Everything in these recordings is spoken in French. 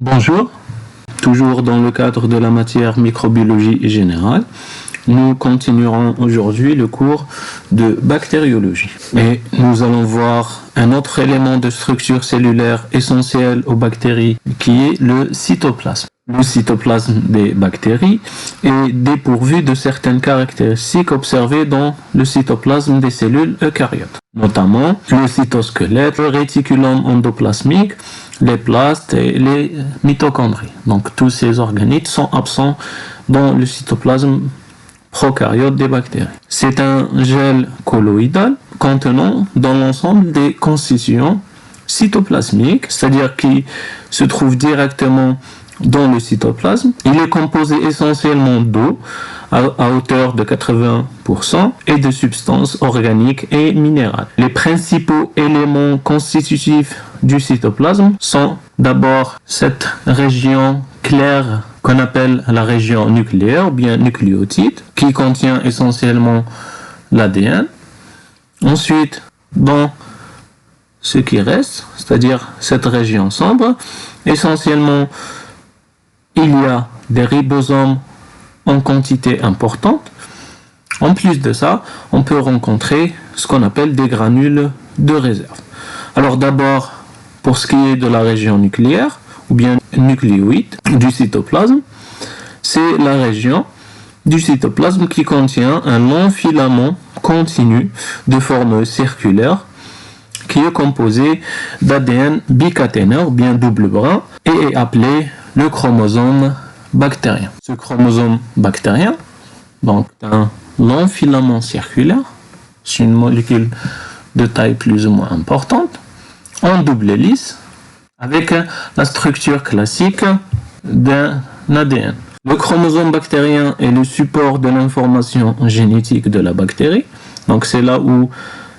Bonjour, toujours dans le cadre de la matière microbiologie générale, nous continuerons aujourd'hui le cours de bactériologie. Et nous allons voir un autre élément de structure cellulaire essentiel aux bactéries qui est le cytoplasme. Le cytoplasme des bactéries est dépourvu de certaines caractéristiques observées dans le cytoplasme des cellules eucaryotes, notamment le cytosquelette, le réticulum endoplasmique, les plastes et les mitochondries. Donc tous ces organites sont absents dans le cytoplasme prokaryote des bactéries. C'est un gel colloïdal contenant dans l'ensemble des constituants cytoplasmiques, c'est-à-dire qui se trouvent directement dans le cytoplasme. Il est composé essentiellement d'eau à hauteur de 80% et de substances organiques et minérales. Les principaux éléments constitutifs du cytoplasme sont d'abord cette région claire qu'on appelle la région nucléaire ou bien nucléotide qui contient essentiellement l'ADN. Ensuite, dans ce qui reste, c'est-à-dire cette région sombre, essentiellement il y a des ribosomes en quantité importante. En plus de ça, on peut rencontrer ce qu'on appelle des granules de réserve. Alors d'abord, pour ce qui est de la région nucléaire, ou bien nucléoïde du cytoplasme, c'est la région du cytoplasme qui contient un long filament continu de forme circulaire qui est composé d'ADN bicaténaire, ou bien double brin, et est appelé le chromosome bactérien. Ce chromosome bactérien, donc un long filament circulaire, c'est une molécule de taille plus ou moins importante, en double hélice, avec la structure classique d'un ADN. Le chromosome bactérien est le support de l'information génétique de la bactérie, donc c'est là où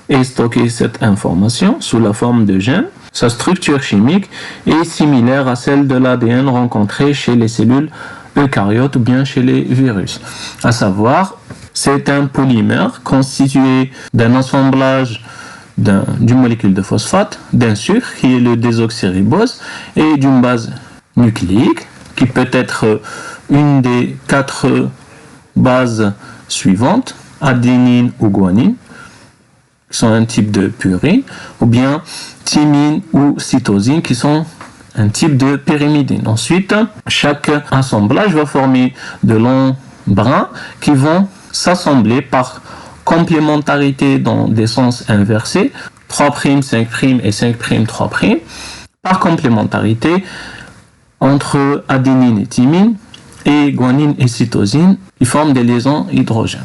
est stockée cette information sous la forme de gènes. Sa structure chimique est similaire à celle de l'ADN rencontré chez les cellules eucaryotes ou bien chez les virus. À savoir, c'est un polymère constitué d'un assemblage d'une molécule de phosphate, d'un sucre qui est le désoxyribose et d'une base nucléique qui peut être une des 4 bases suivantes, adénine ou guanine, qui sont un type de purine, ou bien thymine ou cytosine, qui sont un type de pyrimidine. Ensuite, chaque assemblage va former de longs brins qui vont s'assembler par complémentarité dans des sens inversés, 3', 5' et 5', 3', par complémentarité entre adénine et thymine, et guanine et cytosine, qui forment des liaisons hydrogènes.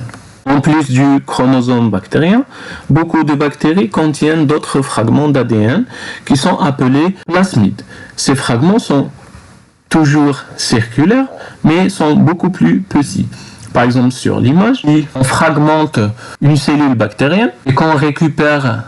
En plus du chromosome bactérien, beaucoup de bactéries contiennent d'autres fragments d'ADN qui sont appelés plasmides. Ces fragments sont toujours circulaires, mais sont beaucoup plus petits. Par exemple, sur l'image, on fragmente une cellule bactérienne et qu'on récupère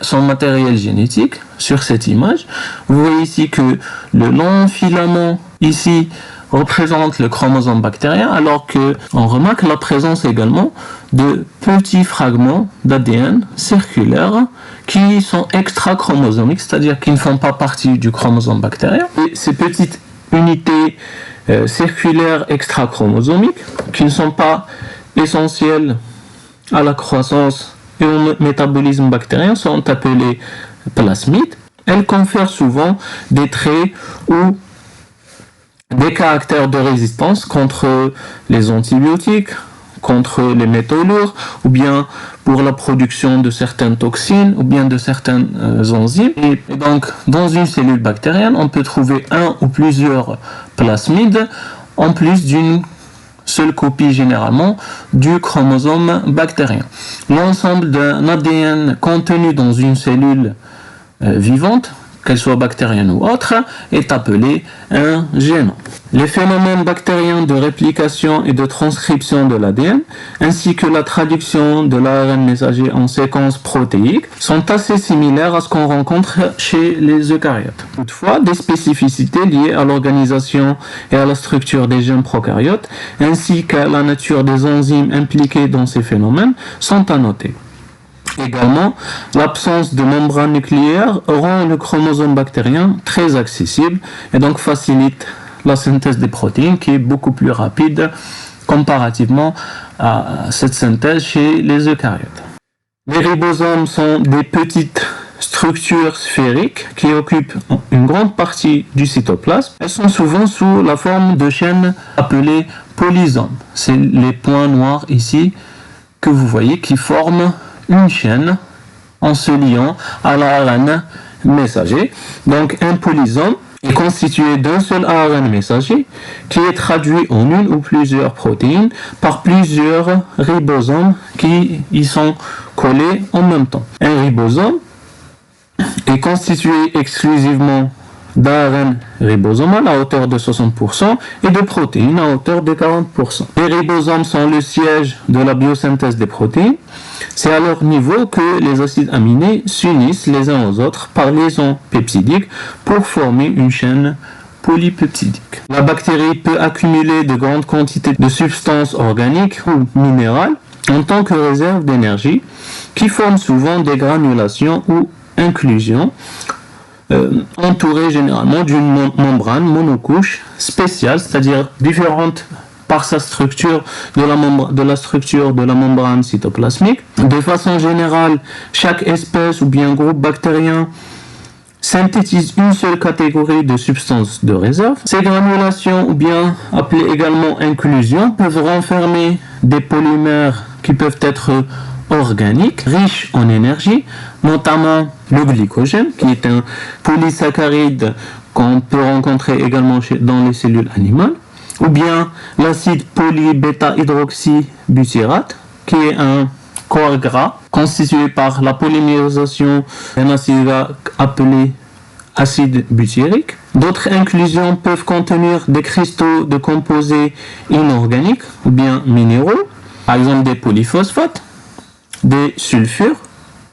son matériel génétique sur cette image. Vous voyez ici que le long filament ici représente le chromosome bactérien, alors qu'on remarque la présence également de petits fragments d'ADN circulaires qui sont extrachromosomiques, c'est-à-dire qui ne font pas partie du chromosome bactérien. Et ces petites unités circulaires extrachromosomiques, qui ne sont pas essentielles à la croissance et au métabolisme bactérien, sont appelées plasmides. Elles confèrent souvent des traits ou des caractères de résistance contre les antibiotiques, contre les métaux lourds, ou bien pour la production de certaines toxines, ou bien de certaines enzymes. Et donc, dans une cellule bactérienne, on peut trouver un ou plusieurs plasmides, en plus d'une seule copie généralement du chromosome bactérien. L'ensemble d'un ADN contenu dans une cellule vivante, qu'elle soit bactérienne ou autre, est appelé un génome. Les phénomènes bactériens de réplication et de transcription de l'ADN, ainsi que la traduction de l'ARN messager en séquences protéiques, sont assez similaires à ce qu'on rencontre chez les eucaryotes. Toutefois, des spécificités liées à l'organisation et à la structure des gènes prokaryotes, ainsi qu'à la nature des enzymes impliquées dans ces phénomènes, sont à noter. Également, l'absence de membrane nucléaire rend le chromosome bactérien très accessible et donc facilite la synthèse des protéines qui est beaucoup plus rapide comparativement à cette synthèse chez les eucaryotes. Les ribosomes sont des petites structures sphériques qui occupent une grande partie du cytoplasme. Elles sont souvent sous la forme de chaînes appelées polysomes. C'est les points noirs ici que vous voyez qui forment une chaîne en se liant à l'ARN messager. Donc un polysome est constitué d'un seul ARN messager qui est traduit en une ou plusieurs protéines par plusieurs ribosomes qui y sont collés en même temps. Un ribosome est constitué exclusivement d'ARN ribosomal à hauteur de 60% et de protéines à hauteur de 40%. Les ribosomes sont le siège de la biosynthèse des protéines. C'est à leur niveau que les acides aminés s'unissent les uns aux autres par liaison peptidique pour former une chaîne polypeptidique. La bactérie peut accumuler de grandes quantités de substances organiques ou minérales en tant que réserve d'énergie qui forment souvent des granulations ou inclusions entourée généralement d'une membrane monocouche spéciale, c'est-à-dire différente par sa structure de la structure de la membrane cytoplasmique. De façon générale, chaque espèce ou bien groupe bactérien synthétise une seule catégorie de substances de réserve. Ces granulations, ou bien appelées également inclusions, peuvent renfermer des polymères qui peuvent être organiques, riches en énergie, notamment le glycogène, qui est un polysaccharide qu'on peut rencontrer également dans les cellules animales, ou bien l'acide polybêta-hydroxybutyrate, qui est un corps gras constitué par la polymérisation d'un acide gras appelé acide butyrique. D'autres inclusions peuvent contenir des cristaux de composés inorganiques ou bien minéraux, par exemple des polyphosphates, des sulfures,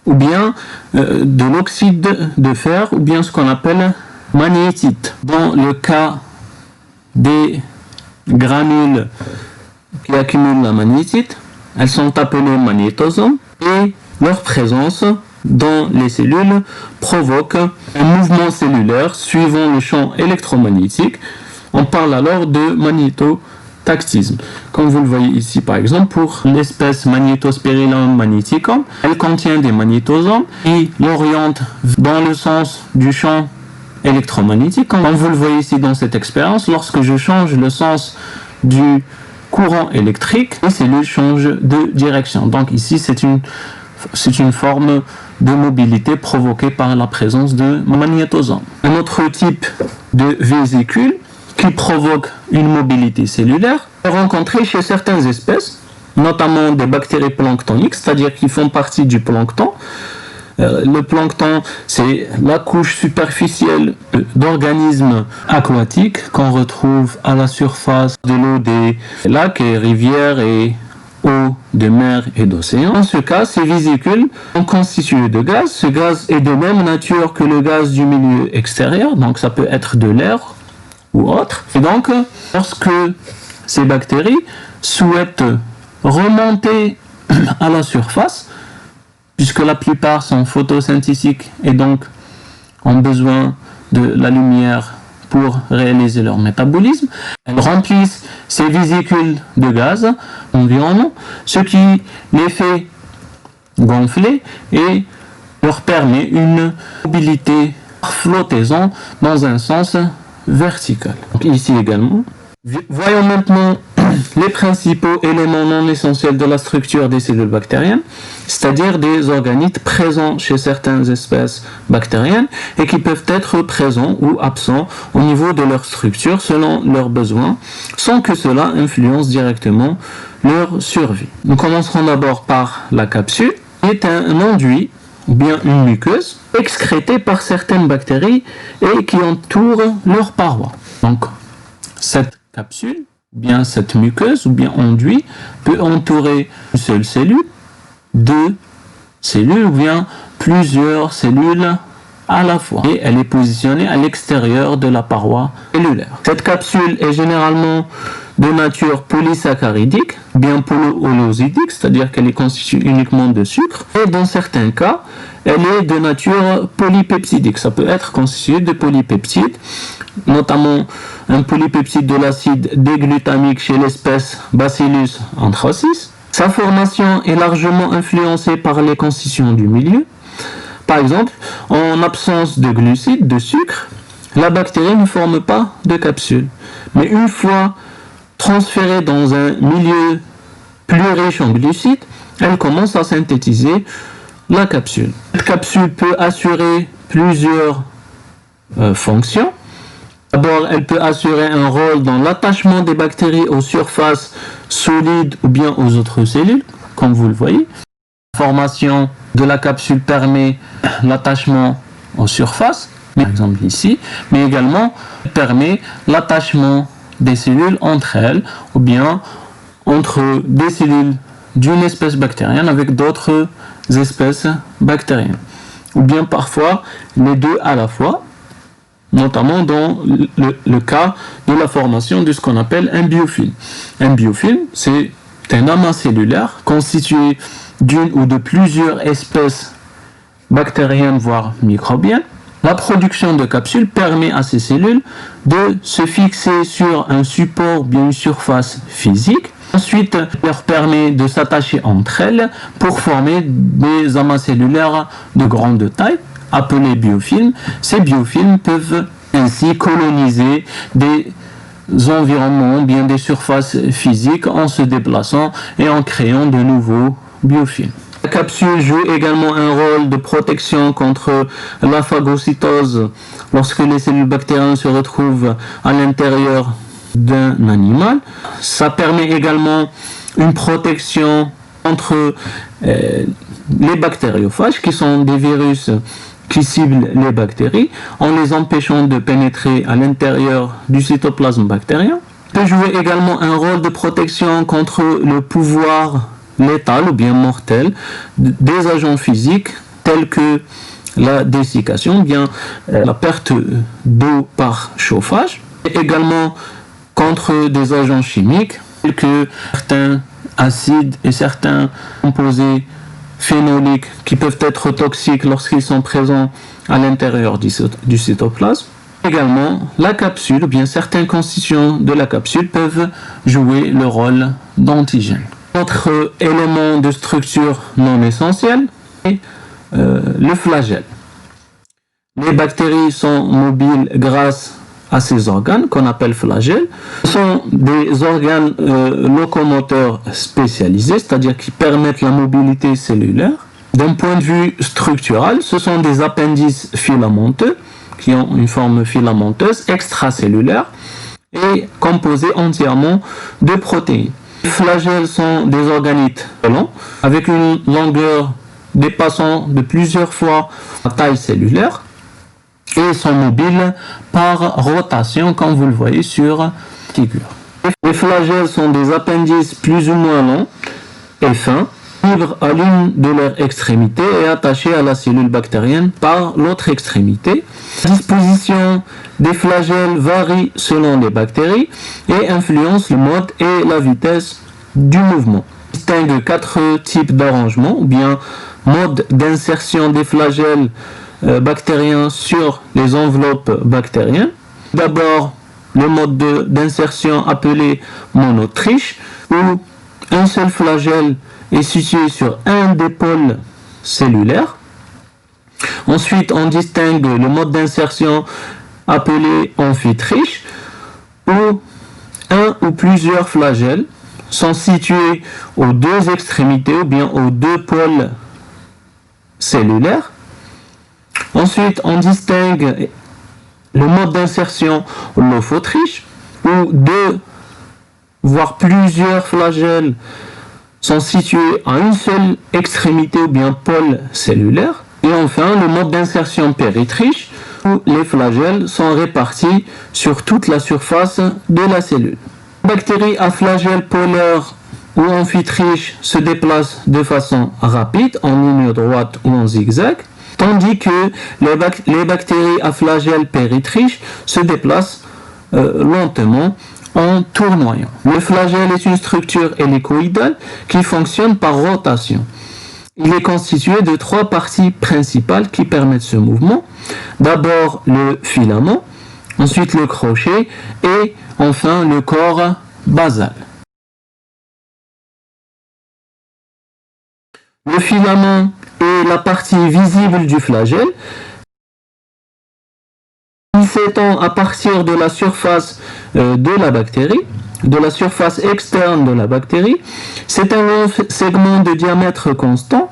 ou bien de l'oxyde de fer, ou bien ce qu'on appelle magnétite. Dans le cas des granules qui accumulent la magnétite, elles sont appelées magnétosomes et leur présence dans les cellules provoque un mouvement cellulaire suivant le champ électromagnétique. On parle alors de magnétotactisme. Comme vous le voyez ici par exemple pour l'espèce Magnétospirillum magneticum, elle contient des magnétosomes qui l'orientent dans le sens du champ électromagnétique. Comme vous le voyez ici dans cette expérience, lorsque je change le sens du courant électrique, les cellules changent de direction. Donc ici c'est une forme de mobilité provoquée par la présence de magnétosomes. Un autre type de vésicule qui provoque une mobilité cellulaire est rencontré chez certaines espèces, notamment des bactéries planctoniques, c'est-à-dire qui font partie du plancton. Le plancton, c'est la couche superficielle d'organismes aquatiques qu'on retrouve à la surface de l'eau des lacs et rivières et eaux de mer et d'océan. Dans ce cas, ces vésicules sont constituées de gaz. Ce gaz est de même nature que le gaz du milieu extérieur, donc ça peut être de l'air ou autre. Et donc, lorsque ces bactéries souhaitent remonter à la surface, puisque la plupart sont photosynthétiques et donc ont besoin de la lumière pour réaliser leur métabolisme, elles remplissent ces vésicules de gaz environnement, ce qui les fait gonfler et leur permet une mobilité par flottaison dans un sens vertical. Donc ici également. Voyons maintenant les principaux éléments non essentiels de la structure des cellules bactériennes, c'est-à-dire des organites présents chez certaines espèces bactériennes et qui peuvent être présents ou absents au niveau de leur structure selon leurs besoins, sans que cela influence directement leur survie. Nous commencerons d'abord par la capsule, qui est un enduit ou bien une muqueuse excrétée par certaines bactéries et qui entoure leur paroi. Donc, cette capsule, ou bien cette muqueuse, ou bien enduit, peut entourer une seule cellule, deux cellules, ou bien plusieurs cellules à la fois. Et elle est positionnée à l'extérieur de la paroi cellulaire. Cette capsule est généralement de nature polysaccharidique, bien polyolosidique, c'est-à-dire qu'elle est constituée uniquement de sucre, et dans certains cas, elle est de nature polypeptidique. Ça peut être constitué de polypeptides, notamment un polypeptide de l'acide déglutamique chez l'espèce Bacillus anthracis. Sa formation est largement influencée par les constitutions du milieu. Par exemple, en absence de glucides, de sucre, la bactérie ne forme pas de capsule. Mais une fois transférée dans un milieu plus riche en glucides, elle commence à synthétiser la capsule. Cette capsule peut assurer plusieurs fonctions. D'abord, elle peut assurer un rôle dans l'attachement des bactéries aux surfaces solides ou bien aux autres cellules, comme vous le voyez. La formation de la capsule permet l'attachement aux surfaces, par exemple ici, mais également permet l'attachement des cellules entre elles, ou bien entre des cellules d'une espèce bactérienne avec d'autres espèces bactériennes, ou bien parfois les deux à la fois, notamment dans le cas de la formation de ce qu'on appelle un biofilm. Un biofilm, c'est un amas cellulaire constitué d'une ou de plusieurs espèces bactériennes, voire microbiennes. La production de capsules permet à ces cellules de se fixer sur un support, bien une surface physique. Ensuite, leur permet de s'attacher entre elles pour former des amas cellulaires de grande taille, appelés biofilms. Ces biofilms peuvent ainsi coloniser des environnements, bien des surfaces physiques en se déplaçant et en créant de nouveaux biofilms. La capsule joue également un rôle de protection contre la phagocytose lorsque les cellules bactériennes se retrouvent à l'intérieur d'un animal. Ça permet également une protection contre les bactériophages, qui sont des virus qui ciblent les bactéries, en les empêchant de pénétrer à l'intérieur du cytoplasme bactérien. Il peut jouer également un rôle de protection contre le pouvoir létal ou bien mortel des agents physiques tels que la dessiccation, bien la perte d'eau par chauffage, et également contre des agents chimiques tels que certains acides et certains composés phénoliques qui peuvent être toxiques lorsqu'ils sont présents à l'intérieur du cytoplasme. Également, la capsule, ou bien certaines constitutions de la capsule peuvent jouer le rôle d'antigène. Autre élément de structure non essentiel est le flagelle. Les bactéries sont mobiles grâce à ces organes qu'on appelle flagelles. Ce sont des organes locomoteurs spécialisés, c'est-à-dire qui permettent la mobilité cellulaire. D'un point de vue structural, ce sont des appendices filamenteux qui ont une forme filamenteuse extracellulaire et composés entièrement de protéines. Les flagelles sont des organites longs avec une longueur dépassant de plusieurs fois la taille cellulaire et sont mobiles par rotation, comme vous le voyez sur la figure. Les flagelles sont des appendices plus ou moins longs et fins, libres à l'une de leurs extrémités et attachés à la cellule bactérienne par l'autre extrémité. La disposition des flagelles varie selon les bactéries et influence le mode et la vitesse du mouvement. On distingue 4 types d'arrangement, ou bien mode d'insertion des flagelles bactériens sur les enveloppes bactériennes. D'abord, le mode d'insertion appelé monotriche, où un seul flagelle est situé sur un des pôles cellulaires. Ensuite, on distingue le mode d'insertion appelé amphitriche, où un ou plusieurs flagelles sont situés aux deux extrémités ou bien aux deux pôles cellulaires. Ensuite, on distingue le mode d'insertion lophotriche, où deux, voire plusieurs flagelles sont situés à une seule extrémité ou bien pôle cellulaire. Et enfin, le mode d'insertion péritriche, où les flagelles sont répartis sur toute la surface de la cellule. Les bactéries à flagelles polaires ou amphitriches se déplacent de façon rapide, en ligne droite ou en zigzag, tandis que les bactéries à flagelles péritriches se déplacent lentement, en tournoyant. Le flagelle est une structure hélicoïdale qui fonctionne par rotation. Il est constitué de 3 parties principales qui permettent ce mouvement. D'abord le filament, ensuite le crochet et enfin le corps basal. Le filament est la partie visible du flagelle. Il s'étend à partir de la surface de la bactérie, de la surface externe de la bactérie. C'est un long segment de diamètre constant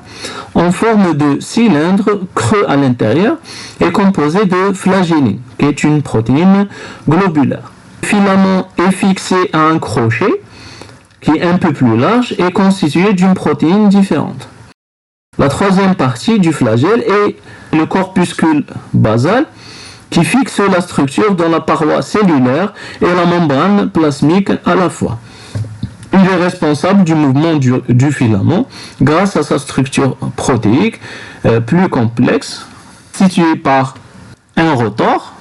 en forme de cylindre creux à l'intérieur et composé de flagellines, qui est une protéine globulaire. Le filament est fixé à un crochet qui est un peu plus large et constitué d'une protéine différente. La troisième partie du flagelle est le corpuscule basal qui fixe la structure dans la paroi cellulaire et la membrane plasmique à la fois. Il est responsable du mouvement du filament grâce à sa structure protéique plus complexe, constituée par un rotor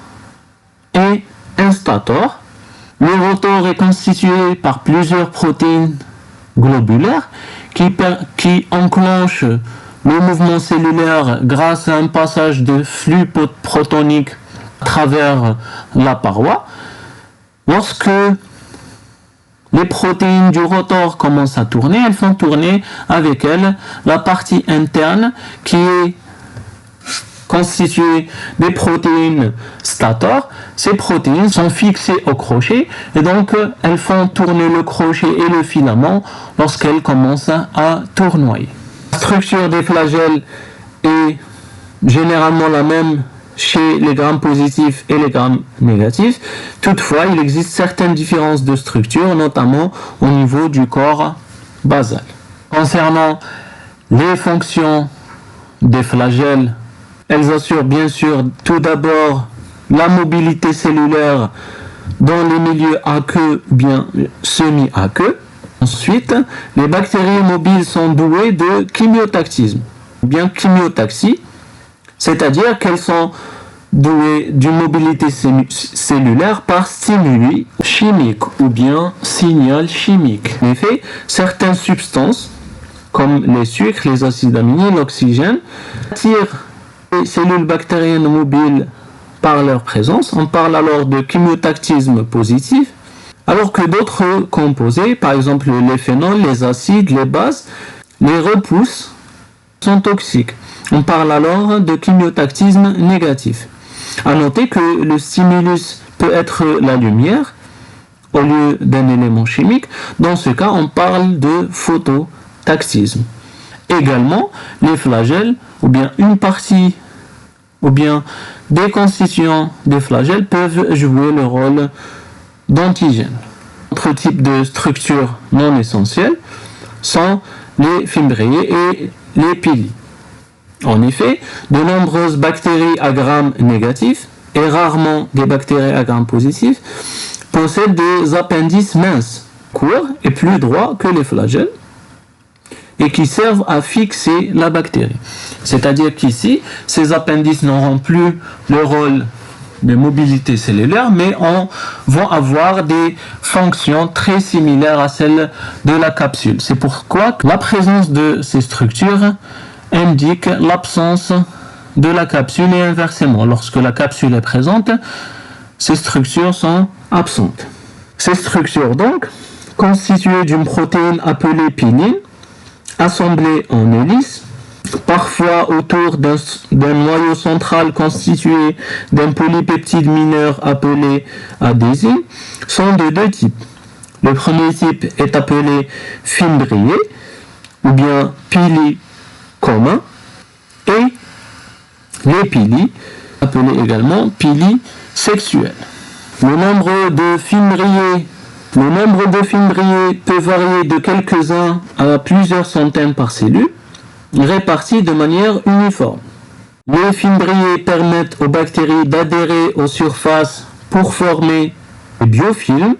et un stator. Le rotor est constitué par plusieurs protéines globulaires qui enclenchent le mouvement cellulaire grâce à un passage de flux protonique à travers la paroi. Lorsque les protéines du rotor commencent à tourner, elles font tourner avec elles la partie interne qui est constituée des protéines stator. Ces protéines sont fixées au crochet et donc elles font tourner le crochet et le filament lorsqu'elles commencent à tournoyer. La structure des flagelles est généralement la même chez les grammes positifs et les grammes négatifs. Toutefois, il existe certaines différences de structure, notamment au niveau du corps basal. Concernant les fonctions des flagelles, elles assurent bien sûr tout d'abord la mobilité cellulaire dans les milieux aqueux ou bien semi-aqueux. Ensuite, les bactéries mobiles sont douées de chimiotactisme, ou bien chimiotaxie, c'est-à-dire qu'elles sont douées d'une mobilité cellulaire par stimuli chimiques ou bien signal chimique. En effet, certaines substances, comme les sucres, les acides aminés, l'oxygène, attirent les cellules bactériennes mobiles par leur présence. On parle alors de chimiotactisme positif, alors que d'autres composés, par exemple les phénols, les acides, les bases, les repoussent, sont toxiques. On parle alors de chimiotactisme négatif. À noter que le stimulus peut être la lumière au lieu d'un élément chimique. Dans ce cas, on parle de phototactisme. Également, les flagelles, ou bien une partie, ou bien des constituants des flagelles peuvent jouer le rôle d'antigène. Autre type de structure non essentielle sont les fimbriers et les pili. En effet, de nombreuses bactéries à grammes négatifs et rarement des bactéries à grammes positifs possèdent des appendices minces, courts et plus droits que les flagelles et qui servent à fixer la bactérie. C'est-à-dire qu'ici, ces appendices n'auront plus le rôle de mobilité cellulaire, mais vont avoir des fonctions très similaires à celles de la capsule. C'est pourquoi la présence de ces structures indique l'absence de la capsule et inversement. Lorsque la capsule est présente, ces structures sont absentes. Ces structures donc, constituées d'une protéine appelée piline, assemblée en hélice, parfois autour d'un noyau central constitué d'un polypeptide mineur appelé adhésine, sont de deux types. Le premier type est appelé fimbrié ou bien pili commun et les pili, appelés également pili sexuels. Le nombre de fimbriés peut varier de quelques-uns à plusieurs centaines par cellule, répartis de manière uniforme. Les fimbriers permettent aux bactéries d'adhérer aux surfaces pour former des biofilms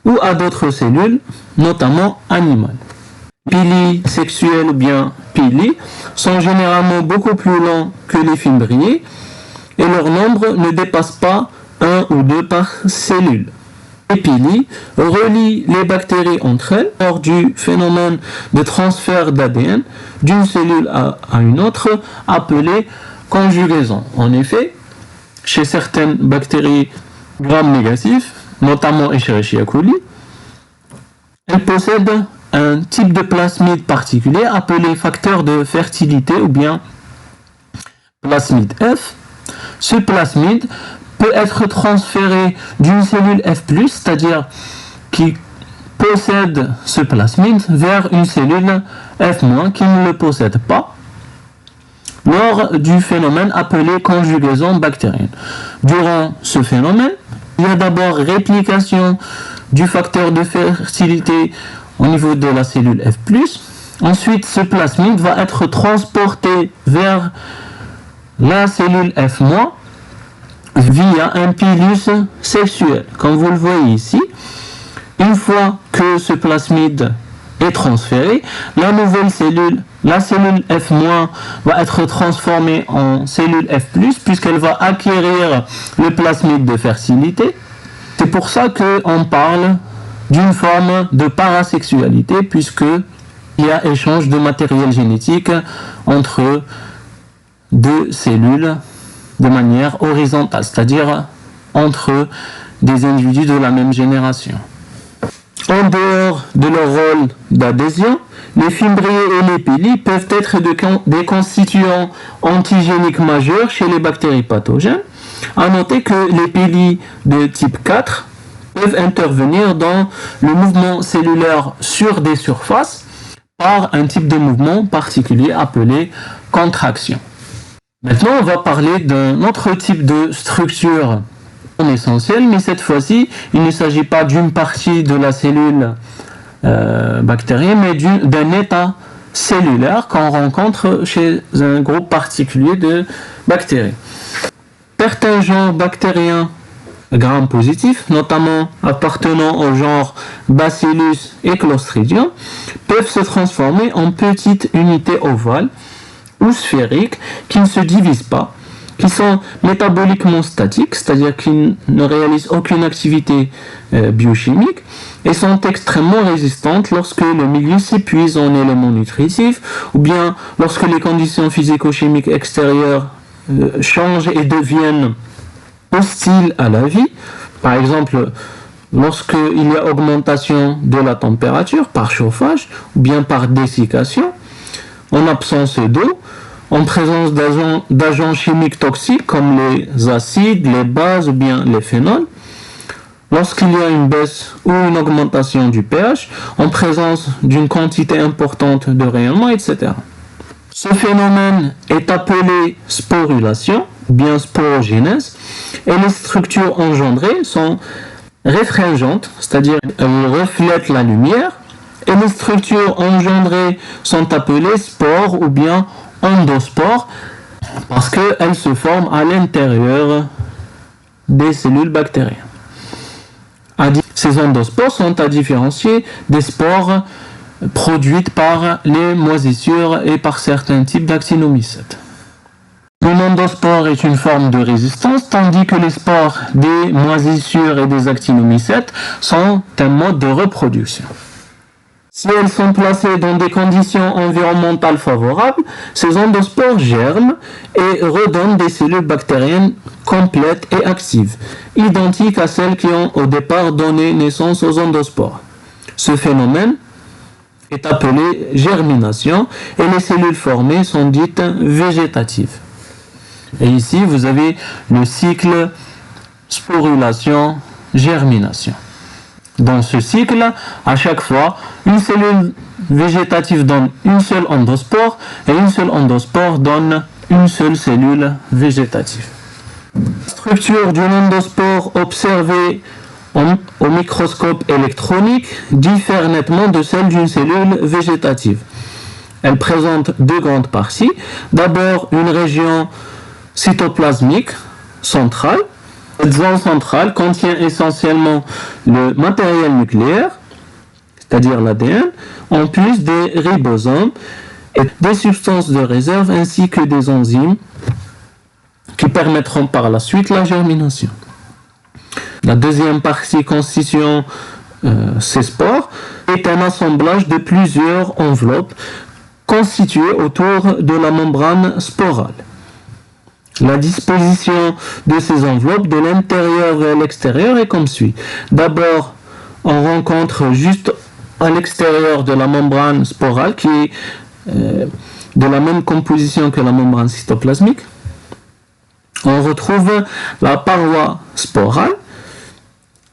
ou à d'autres cellules, notamment animales. Les pili sexuels ou bien pili sont généralement beaucoup plus longs que les fimbriers et leur nombre ne dépasse pas 1 ou 2 par cellule. Les pili relient les bactéries entre elles lors du phénomène de transfert d'ADN d'une cellule à une autre appelé conjugaison. En effet, chez certaines bactéries gram-négatives, notamment Escherichia coli, elles possèdent un type de plasmide particulier appelé facteur de fertilité ou bien plasmide F. Ce plasmide peut être transféré d'une cellule F+, c'est-à-dire qui possède ce plasmide, vers une cellule F- qui ne le possède pas, lors du phénomène appelé conjugaison bactérienne. Durant ce phénomène, il y a d'abord réplication du facteur de fertilité au niveau de la cellule F+. Ensuite, ce plasmide va être transporté vers la cellule F- via un pilus sexuel. Comme vous le voyez ici, une fois que ce plasmide est transféré, la nouvelle cellule, la cellule F- va être transformée en cellule F+, puisqu'elle va acquérir le plasmide de fertilité. C'est pour ça qu'on parle d'une forme de parasexualité, puisqu'il y a échange de matériel génétique entre deux cellules de manière horizontale, c'est-à-dire entre des individus de la même génération. En dehors de leur rôle d'adhésion, les fimbriers et les pili peuvent être des constituants antigéniques majeurs chez les bactéries pathogènes. À noter que les pili de type 4 peuvent intervenir dans le mouvement cellulaire sur des surfaces par un type de mouvement particulier appelé contraction. Maintenant, on va parler d'un autre type de structure non essentielle, mais cette fois-ci, il ne s'agit pas d'une partie de la cellule bactérienne, mais d'un état cellulaire qu'on rencontre chez un groupe particulier de bactéries. Certains genres bactériens gram-positifs, notamment appartenant au genre Bacillus et Clostridium, peuvent se transformer en petites unités ovales ou sphériques qui ne se divisent pas, qui sont métaboliquement statiques, c'est-à-dire qui ne réalisent aucune activité biochimique et sont extrêmement résistantes lorsque le milieu s'épuise en éléments nutritifs ou bien lorsque les conditions physico-chimiques extérieures changent et deviennent hostiles à la vie. Par exemple, lorsqu'il y a augmentation de la température par chauffage ou bien par dessiccation, en absence d'eau, en présence d'agents chimiques toxiques comme les acides, les bases ou bien les phénols, lorsqu'il y a une baisse ou une augmentation du pH, en présence d'une quantité importante de rayonnement, etc. Ce phénomène est appelé sporulation, ou bien sporogénèse, et les structures engendrées sont réfringentes, c'est-à-dire elles reflètent la lumière, et les structures engendrées sont appelées spores ou bien endospores parce qu'elles se forment à l'intérieur des cellules bactériennes. Ces endospores sont à différencier des spores produites par les moisissures et par certains types d'actinomycètes. Un endospore est une forme de résistance, tandis que les spores des moisissures et des actinomycètes sont un mode de reproduction. Si elles sont placées dans des conditions environnementales favorables, ces endospores germent et redonnent des cellules bactériennes complètes et actives, identiques à celles qui ont au départ donné naissance aux endospores. Ce phénomène est appelé germination et les cellules formées sont dites végétatives. Et ici, vous avez le cycle sporulation-germination. Dans ce cycle, à chaque fois, une cellule végétative donne une seule endospore et une seule endospore donne une seule cellule végétative. La structure d'une endospore observée au microscope électronique diffère nettement de celle d'une cellule végétative. Elle présente deux grandes parties. D'abord, une région cytoplasmique centrale. Cette zone centrale contient essentiellement le matériel nucléaire, c'est-à-dire l'ADN, en plus des ribosomes et des substances de réserve ainsi que des enzymes qui permettront par la suite la germination. La deuxième partie constituant ces spores est un assemblage de plusieurs enveloppes constituées autour de la membrane sporale. La disposition de ces enveloppes de l'intérieur vers l'extérieur est comme suit. D'abord, on rencontre juste à l'extérieur de la membrane sporale qui est de la même composition que la membrane cytoplasmique. On retrouve la paroi sporale.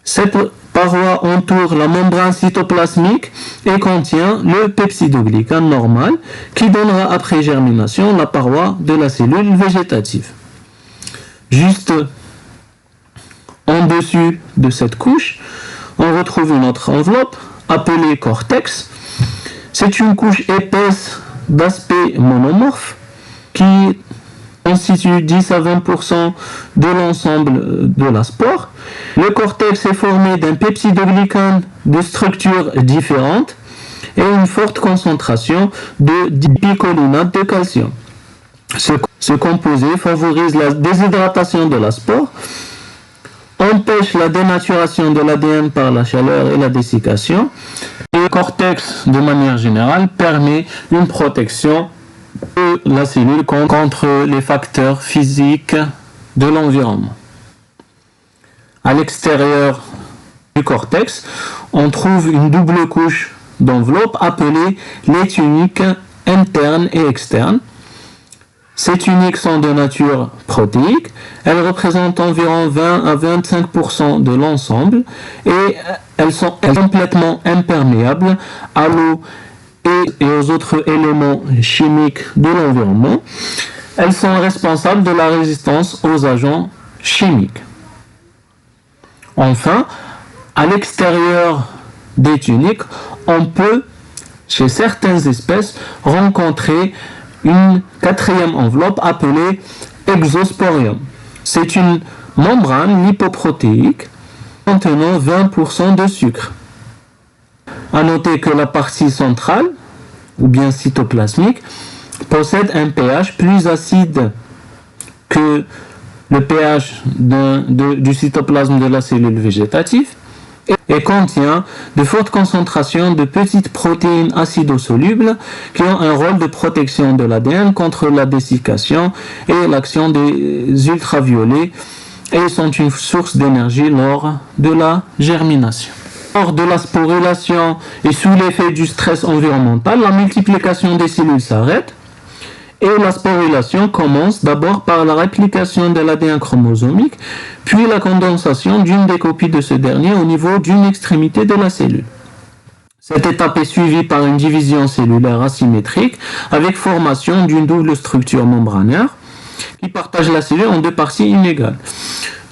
Cette paroi entoure la membrane cytoplasmique et contient le peptidoglycane normal qui donnera après germination la paroi de la cellule végétative. Juste en dessus de cette couche, on retrouve une autre enveloppe appelée cortex. C'est une couche épaisse d'aspect monomorphe qui constitue 10 à 20% de l'ensemble de la spore. Le cortex est formé d'un peptidoglycane de structures différentes et une forte concentration de dipicolinate de calcium. Ce composé favorise la déshydratation de la spore, empêche la dénaturation de l'ADN par la chaleur et la dessiccation, et le cortex, de manière générale, permet une protection de la cellule contre les facteurs physiques de l'environnement. À l'extérieur du cortex, on trouve une double couche d'enveloppe appelée les tuniques internes et externes. Ces tuniques sont de nature protéique, elles représentent environ 20 à 25% de l'ensemble et elles sont complètement imperméables à l'eau et aux autres éléments chimiques de l'environnement. Elles sont responsables de la résistance aux agents chimiques. Enfin, à l'extérieur des tuniques, on peut, chez certaines espèces, rencontrer une quatrième enveloppe appelée exosporium. C'est une membrane lipoprotéique contenant 20% de sucre. À noter que la partie centrale, ou bien cytoplasmique, possède un pH plus acide que le pH du cytoplasme de la cellule végétative et contient de fortes concentrations de petites protéines acidosolubles qui ont un rôle de protection de l'ADN contre la dessiccation et l'action des ultraviolets et sont une source d'énergie lors de la germination. Lors de la sporulation et sous l'effet du stress environnemental, la multiplication des cellules s'arrête et la sporulation commence d'abord par la réplication de l'ADN chromosomique, puis la condensation d'une des copies de ce dernier au niveau d'une extrémité de la cellule. Cette étape est suivie par une division cellulaire asymétrique avec formation d'une double structure membranaire qui partage la cellule en deux parties inégales.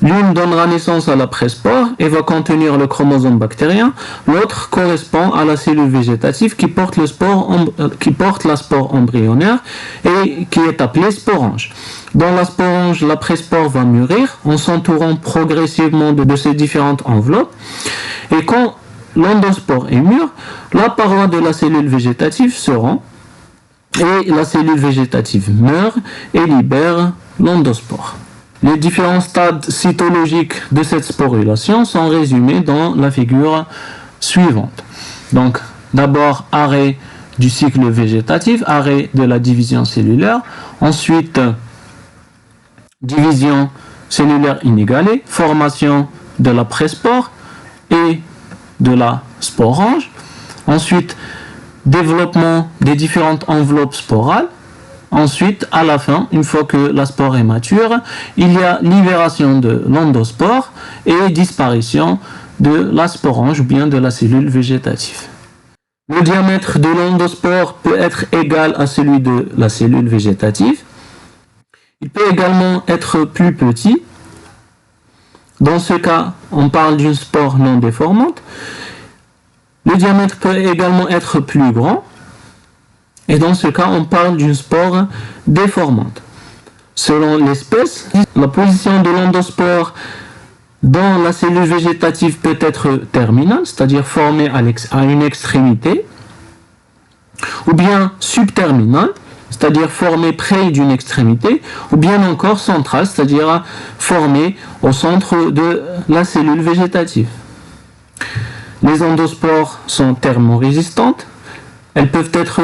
L'une donnera naissance à la prespore et va contenir le chromosome bactérien, l'autre correspond à la cellule végétative qui porte la spore embryonnaire et qui est appelée sporange. Dans la sporange, la prespore va mûrir en s'entourant progressivement de ces différentes enveloppes et quand l'endospore est mûr, la paroi de la cellule végétative se rend et la cellule végétative meurt et libère l'endospore. Les différents stades cytologiques de cette sporulation sont résumés dans la figure suivante. Donc, d'abord, arrêt du cycle végétatif, arrêt de la division cellulaire, ensuite, division cellulaire inégalée, formation de la prespore et de la sporange, ensuite, développement des différentes enveloppes sporales. Ensuite, à la fin, une fois que la spore est mature, il y a libération de l'endospore et disparition de la sporange ou bien de la cellule végétative. Le diamètre de l'endospore peut être égal à celui de la cellule végétative. Il peut également être plus petit. Dans ce cas, on parle d'une spore non déformante. Le diamètre peut également être plus grand. Et dans ce cas, on parle d'une spore déformante. Selon l'espèce, la position de l'endospore dans la cellule végétative peut être terminale, c'est-à-dire formée à une extrémité, ou bien subterminale, c'est-à-dire formé près d'une extrémité, ou bien encore centrale, c'est-à-dire formé au centre de la cellule végétative. Les endospores sont thermorésistantes. Elles peuvent être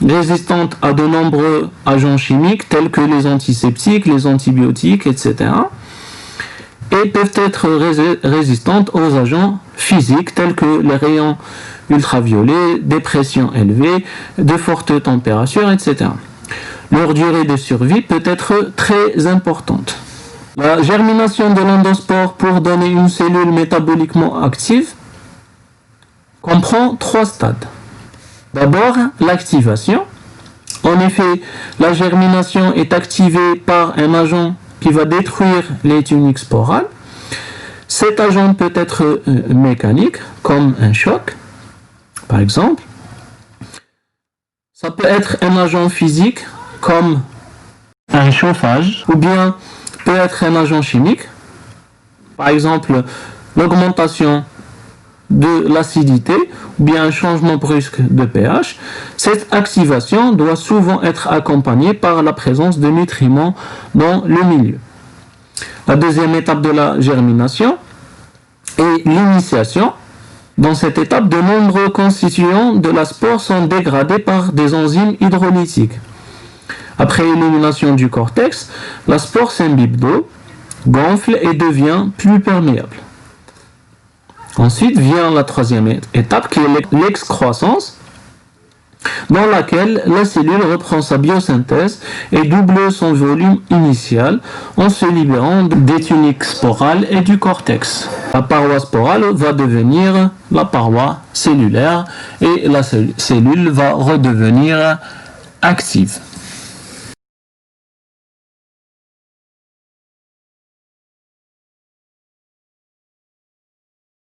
résistantes à de nombreux agents chimiques tels que les antiseptiques, les antibiotiques, etc. Et peuvent être résistantes aux agents physiques tels que les rayons ultraviolets, des pressions élevées, de fortes températures, etc. Leur durée de survie peut être très importante. La germination de l'endospore pour donner une cellule métaboliquement active comprend 3 stades. D'abord, l'activation. En effet, la germination est activée par un agent qui va détruire les tuniques sporales. Cet agent peut être mécanique, comme un choc, par exemple. Ça peut être un agent physique, comme un chauffage, ou bien peut être un agent chimique, par exemple l'augmentation de l'acidité ou bien un changement brusque de pH. Cette activation doit souvent être accompagnée par la présence de nutriments dans le milieu. La deuxième étape de la germination est l'initiation. Dans cette étape, de nombreux constituants de la spore sont dégradés par des enzymes hydrolytiques. Après élimination du cortex, la spore s'imbibe d'eau, gonfle et devient plus perméable. Ensuite vient la troisième étape qui est l'excroissance, dans laquelle la cellule reprend sa biosynthèse et double son volume initial en se libérant des tuniques sporales et du cortex. La paroi sporale va devenir la paroi cellulaire et la cellule va redevenir active.